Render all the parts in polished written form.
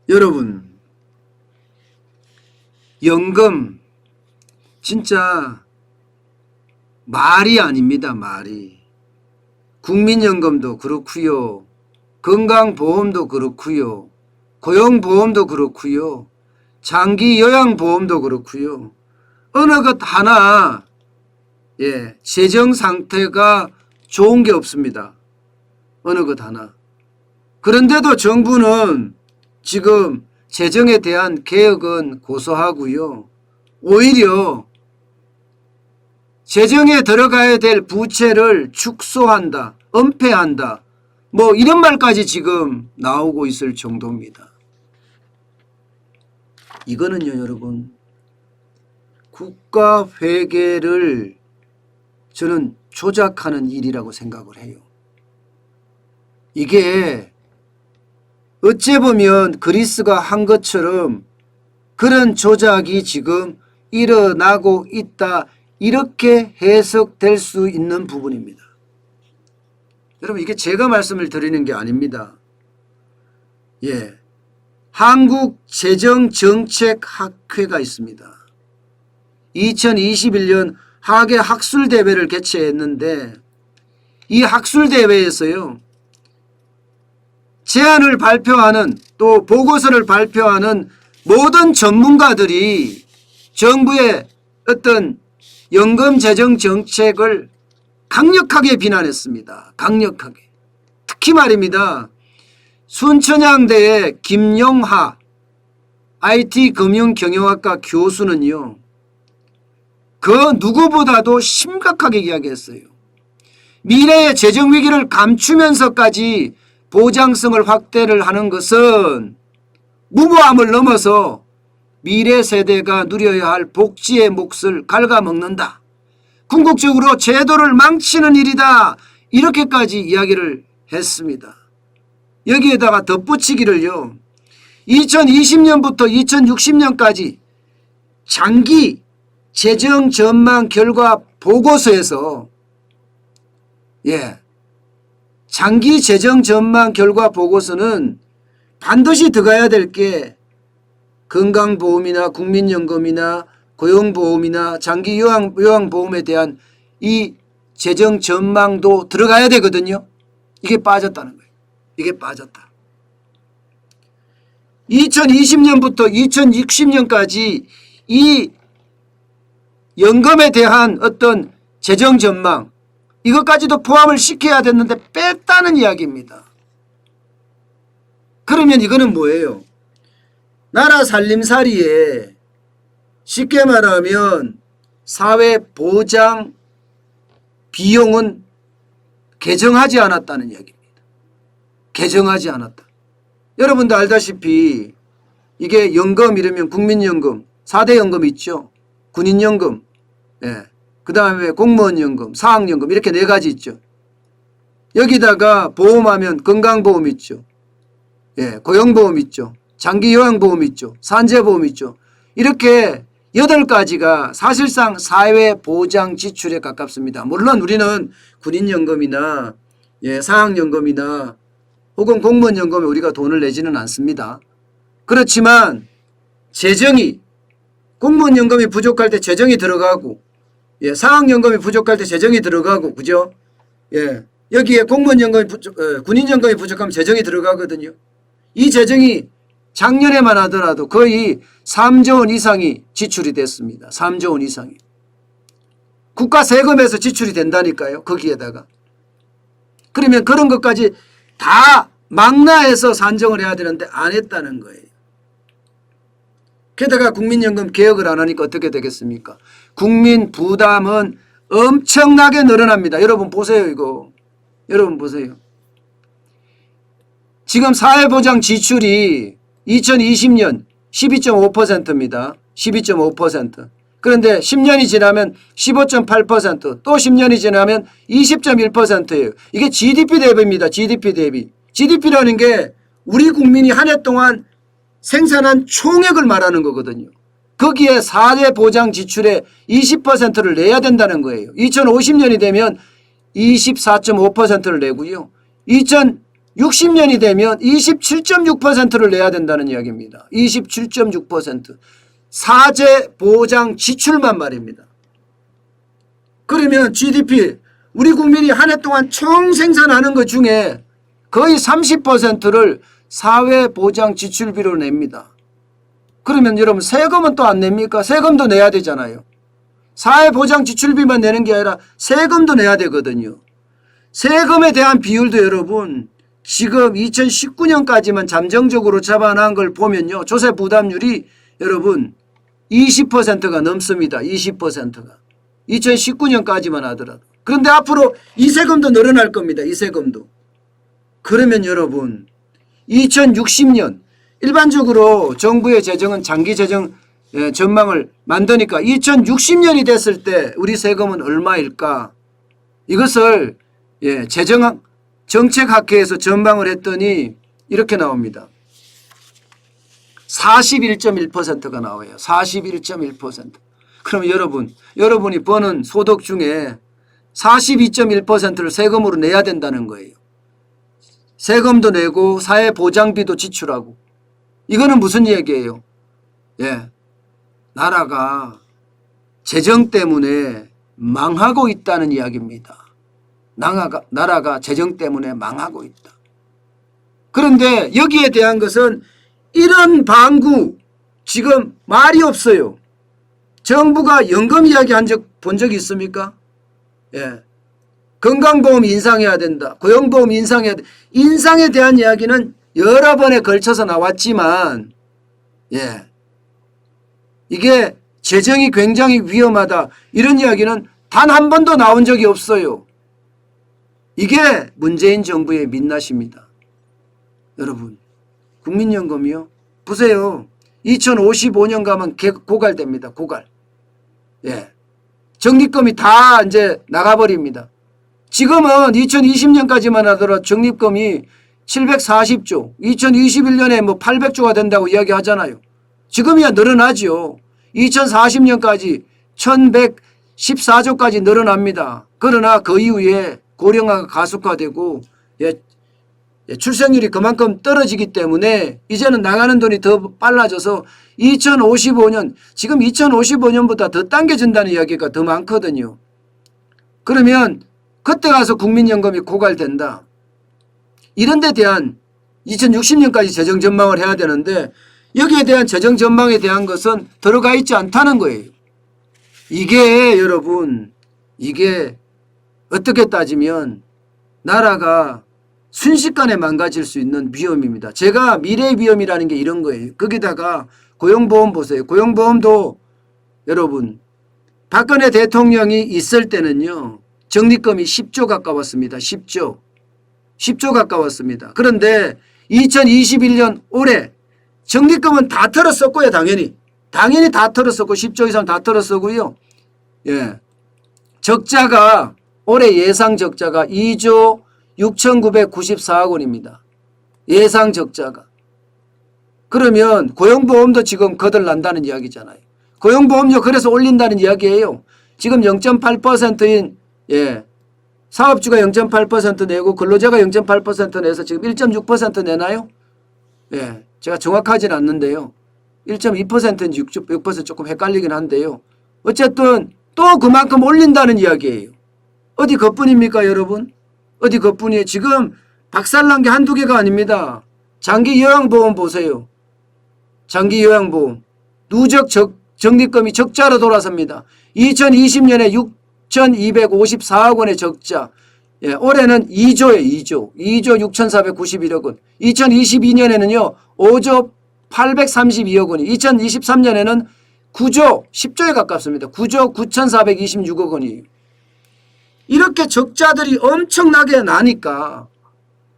여러분, 연금 진짜 말이 아닙니다. 말이. 국민연금도 그렇고요. 건강보험도 그렇고요. 고용보험도 그렇고요. 장기요양보험도 그렇고요. 어느 것 하나 재정 상태가 좋은 게 없습니다. 어느 것 하나. 그런데도 정부는 지금 재정에 대한 개혁은 고수하고요. 오히려 재정에 들어가야 될 부채를 축소한다, 은폐한다, 뭐 이런 말까지 지금 나오고 있을 정도입니다. 이거는요, 여러분, 국가 회계를 저는 조작하는 일이라고 생각을 해요. 이게 어찌 보면 그리스가 한 것처럼 그런 조작이 지금 일어나고 있다, 이렇게 해석될 수 있는 부분입니다. 여러분, 이게 제가 말씀을 드리는 게 아닙니다. 한국재정정책학회가 있습니다. 2021년 학예 학술대회를 개최했는데 이 학술대회에서요, 제안을 발표하는, 또 보고서를 발표하는 모든 전문가들이 정부의 어떤 연금 재정 정책을 강력하게 비난했습니다. 강력하게. 특히 말입니다. 순천향대의 김용하 IT금융경영학과 교수는요, 그 누구보다도 심각하게 이야기했어요. 미래의 재정위기를 감추면서까지 보장성을 확대를 하는 것은 무모함을 넘어서 미래 세대가 누려야 할 복지의 몫을 갉아먹는다. 궁극적으로 제도를 망치는 일이다. 이렇게까지 이야기를 했습니다. 여기에다가 덧붙이기를요, 2020년부터 2060년까지 장기 재정 전망 결과 보고서에서 장기 재정 전망 결과 보고서는 반드시 들어가야 될 게 건강보험이나 국민연금이나 고용보험이나 장기요양보험에 대한 이 재정 전망도 들어가야 되거든요. 이게 빠졌다는 거예요. 이게 빠졌다. 2020년부터 2060년까지 이 연금에 대한 어떤 재정 전망, 이것까지도 포함을 시켜야 됐는데 뺐다는 이야기입니다. 그러면 이거는 뭐예요? 나라 살림살이에 쉽게 말하면 사회보장 비용은 개정하지 않았다는 이야기입니다. 개정하지 않았다. 여러분도 알다시피 이게 연금 이러면 국민연금, 4대 연금 있죠. 군인연금, 그 다음에 공무원연금, 사학연금, 이렇게 4가지 있죠. 여기다가 보험하면 건강보험 있죠. 고용보험 있죠. 장기요양보험 있죠. 산재보험 있죠. 이렇게 8가지가 사실상 사회보장 지출에 가깝습니다. 물론 우리는 군인연금이나 사학연금이나 혹은 공무원연금에 우리가 돈을 내지는 않습니다. 그렇지만 재정이, 공무원연금이 부족할 때 재정이 들어가고, 사학연금이 부족할 때 재정이 들어가고, 그죠? 여기에 공무원연금이 군인연금이 부족하면 재정이 들어가거든요. 이 재정이 작년에만 하더라도 거의 3조 원 이상이 지출이 됐습니다. 3조 원 이상이. 국가 세금에서 지출이 된다니까요. 거기에다가. 그러면 그런 것까지 다 망라해서 산정을 해야 되는데 안 했다는 거예요. 게다가 국민연금 개혁을 안 하니까 어떻게 되겠습니까? 국민 부담은 엄청나게 늘어납니다. 여러분 보세요, 이거. 여러분 보세요. 지금 사회보장 지출이 2020년 12.5%입니다. 12.5%. 그런데 10년이 지나면 15.8%, 또 10년이 지나면 20.1%예요. 이게 GDP 대비입니다. GDP 대비. GDP라는 게 우리 국민이 한 해 동안 생산한 총액을 말하는 거거든요. 거기에 4대 보장 지출의 20%를 내야 된다는 거예요. 2050년이 되면 24.5%를 내고요. 60년이 되면 27.6%를 내야 된다는 이야기입니다. 27.6%. 사제 보장 지출만 말입니다. 그러면 GDP 우리 국민이 한 해 동안 총 생산하는 것 중에 거의 30%를 사회보장 지출비로 냅니다. 그러면 여러분 세금은 또 안 냅니까? 세금도 내야 되잖아요. 사회보장 지출비만 내는 게 아니라 세금도 내야 되거든요. 세금에 대한 비율도 여러분 지금 2019년까지만 잠정적으로 잡아놓은 걸 보면요. 조세 부담률이 여러분 20%가 넘습니다. 20%가. 2019년까지만 하더라도. 그런데 앞으로 이 세금도 늘어날 겁니다. 이 세금도. 그러면 여러분 2060년 일반적으로 정부의 재정은 장기 재정 전망을 만드니까 2060년이 됐을 때 우리 세금은 얼마일까? 이것을 재정 정책학회에서 전망을 했더니 이렇게 나옵니다. 41.1%가 나와요. 41.1%. 그러면 여러분이 버는 소득 중에 42.1%를 세금으로 내야 된다는 거예요. 세금도 내고 사회보장비도 지출하고. 이거는 무슨 얘기예요? 나라가 재정 때문에 망하고 있다는 이야기입니다. 나라가 재정 때문에 망하고 있다. 그런데 여기에 대한 것은 이런 방구 지금 말이 없어요. 정부가 연금 이야기한 본 적이 있습니까? 건강보험 인상해야 된다. 고용보험 인상해야 된다. 인상에 대한 이야기는 여러 번에 걸쳐서 나왔지만 이게 재정이 굉장히 위험하다. 이런 이야기는 단 한 번도 나온 적이 없어요. 이게 문재인 정부의 민낯입니다. 여러분 국민연금이요. 보세요. 2055년 가면 고갈됩니다. 고갈. 적립금이 다 이제 나가버립니다. 지금은 2020년까지만 하더라도 적립금이 740조, 2021년에 뭐 800조가 된다고 이야기하잖아요. 지금이야 늘어나죠. 2040년까지 1114조까지 늘어납니다. 그러나 그 이후에 고령화가 가속화되고 출생률이 그만큼 떨어지기 때문에 이제는 나가는 돈이 더 빨라져서 2055년 지금 2055년보다 더 당겨진다는 이야기가 더 많거든요. 그러면 그때 가서 국민연금이 고갈된다. 이런 데 대한 2060년까지 재정 전망을 해야 되는데 여기에 대한 재정 전망에 대한 것은 들어가 있지 않다는 거예요. 이게 여러분 이게 어떻게 따지면 나라가 순식간에 망가질 수 있는 위험입니다. 제가 미래의 위험이라는 게 이런 거예요. 거기다가 고용보험 보세요. 고용보험도 여러분 박근혜 대통령이 있을 때는요. 적립금이 10조 가까웠습니다. 10조. 10조 가까웠습니다. 그런데 2021년 올해 적립금은 다 털었었고요. 당연히 다 털었었고 10조 이상 다 털었었고요. 적자가 올해 예상 적자가 2조 6,994억 원입니다. 예상 적자가. 그러면 고용보험도 지금 거덜난다는 이야기잖아요. 고용보험료 그래서 올린다는 이야기예요. 지금 0.8%인 사업주가 0.8% 내고 근로자가 0.8% 내서 지금 1.6% 내나요? 제가 정확하진 않는데요. 1.2%인지 6% 조금 헷갈리긴 한데요. 어쨌든 또 그만큼 올린다는 이야기예요. 어디 그뿐입니까 여러분? 어디 그뿐이에요. 지금 박살난 게 한두 개가 아닙니다. 장기 요양보험 보세요. 장기 요양보험. 누적 적립금이 적자로 돌아섭니다. 2020년에 6,254억 원의 적자. 올해는 2조 6,491억 원. 2022년에는요. 5조 832억 원이. 2023년에는 9조 10조에 가깝습니다. 9조 9,426억 원이에요. 이렇게 적자들이 엄청나게 나니까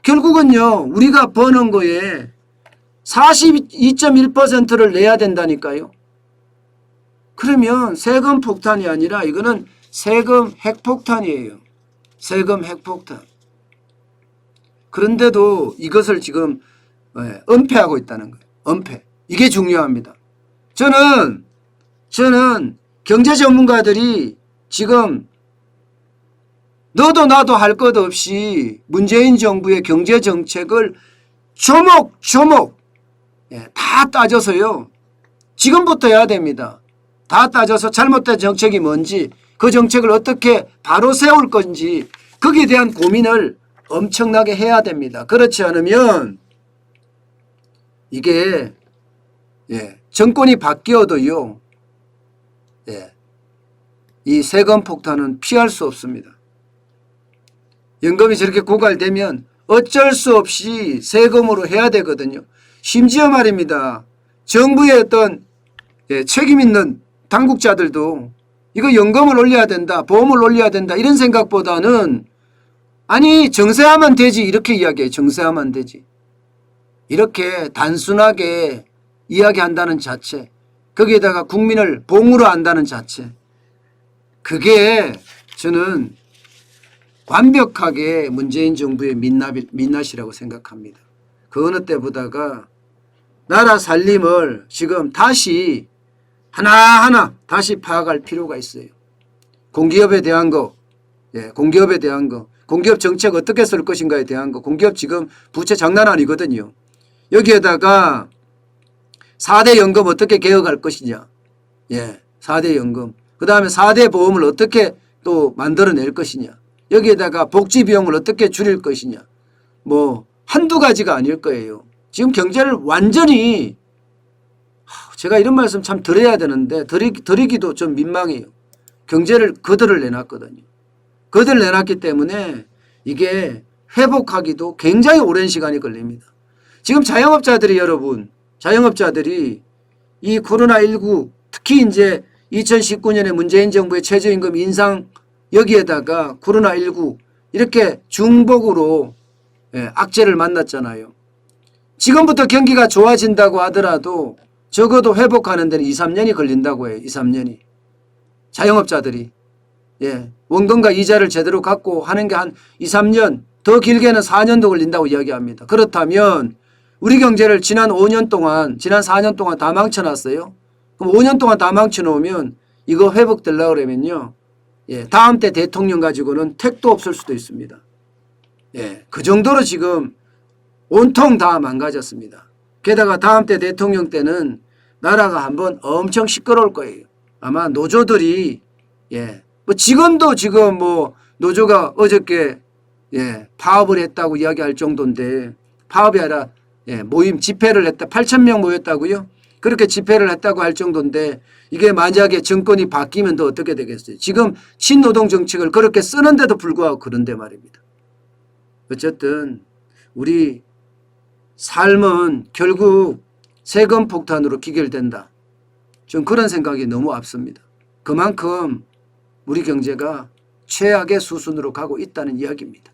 결국은요. 우리가 버는 거에 42.1%를 내야 된다니까요. 그러면 세금 폭탄이 아니라 이거는 세금 핵폭탄이에요. 세금 핵폭탄. 그런데도 이것을 지금 은폐하고 있다는 거예요. 은폐. 이게 중요합니다. 저는 경제 전문가들이 지금 너도 나도 할 것 없이 문재인 정부의 경제 정책을 조목조목 다 따져서요. 지금부터 해야 됩니다. 다 따져서 잘못된 정책이 뭔지 그 정책을 어떻게 바로 세울 건지 거기에 대한 고민을 엄청나게 해야 됩니다. 그렇지 않으면 이게 정권이 바뀌어도요. 이 세금 폭탄은 피할 수 없습니다. 연금이 저렇게 고갈되면 어쩔 수 없이 세금으로 해야 되거든요. 심지어 말입니다. 정부의 어떤 책임 있는 당국자들도 이거 연금을 올려야 된다, 보험을 올려야 된다 이런 생각보다는 아니 정세하면 되지 이렇게 이야기해요. 정세하면 되지. 이렇게 단순하게 이야기한다는 자체, 거기에다가 국민을 봉으로 한다는 자체, 그게 저는 완벽하게 문재인 정부의 민낯이라고 생각합니다. 그 어느 때보다가 나라 살림을 지금 다시 하나하나 다시 파악할 필요가 있어요. 공기업에 대한 거, 공기업에 대한 거, 공기업 정책 어떻게 쓸 것인가에 대한 거, 공기업 지금 부채 장난 아니거든요. 여기에다가 4대 연금 어떻게 개혁할 것이냐. 4대 연금. 그 다음에 4대 보험을 어떻게 또 만들어낼 것이냐. 여기에다가 복지 비용을 어떻게 줄일 것이냐. 뭐 한두 가지가 아닐 거예요. 지금 경제를 완전히 제가 이런 말씀 참 드려야 되는데 드리기도 좀 민망해요. 경제를 거들을 내놨거든요. 거들을 내놨기 때문에 이게 회복하기도 굉장히 오랜 시간이 걸립니다. 지금 자영업자들이 여러분, 자영업자들이 이 코로나19 특히 이제 2019년에 문재인 정부의 최저임금 인상 여기에다가 코로나19 이렇게 중복으로 악재를 만났잖아요. 지금부터 경기가 좋아진다고 하더라도 적어도 회복하는 데는 2, 3년이 걸린다고 해요. 2, 3년이. 자영업자들이. 원금과 이자를 제대로 갚고 하는 게 한 2, 3년, 더 길게는 4년도 걸린다고 이야기합니다. 그렇다면 우리 경제를 지난 5년 동안, 지난 4년 동안 다 망쳐놨어요. 그럼 5년 동안 다 망쳐놓으면 이거 회복되려고 그러면요. 다음 때 대통령 가지고는 택도 없을 수도 있습니다. 그 정도로 지금 온통 다 망가졌습니다. 게다가 다음 때 대통령 때는 나라가 한번 엄청 시끄러울 거예요. 아마 노조들이 뭐 직원도 지금 뭐 노조가 어저께 파업을 했다고 이야기할 정도인데 파업이 아니라 모임 집회를 했다. 8,000명 모였다고요? 그렇게 집회를 했다고 할 정도인데 이게 만약에 정권이 바뀌면 더 어떻게 되겠어요? 지금 친노동 정책을 그렇게 쓰는데도 불구하고 그런데 말입니다. 어쨌든 우리 삶은 결국 세금 폭탄으로 기결된다. 좀 그런 생각이 너무 앞섭니다. 그만큼 우리 경제가 최악의 수순으로 가고 있다는 이야기입니다.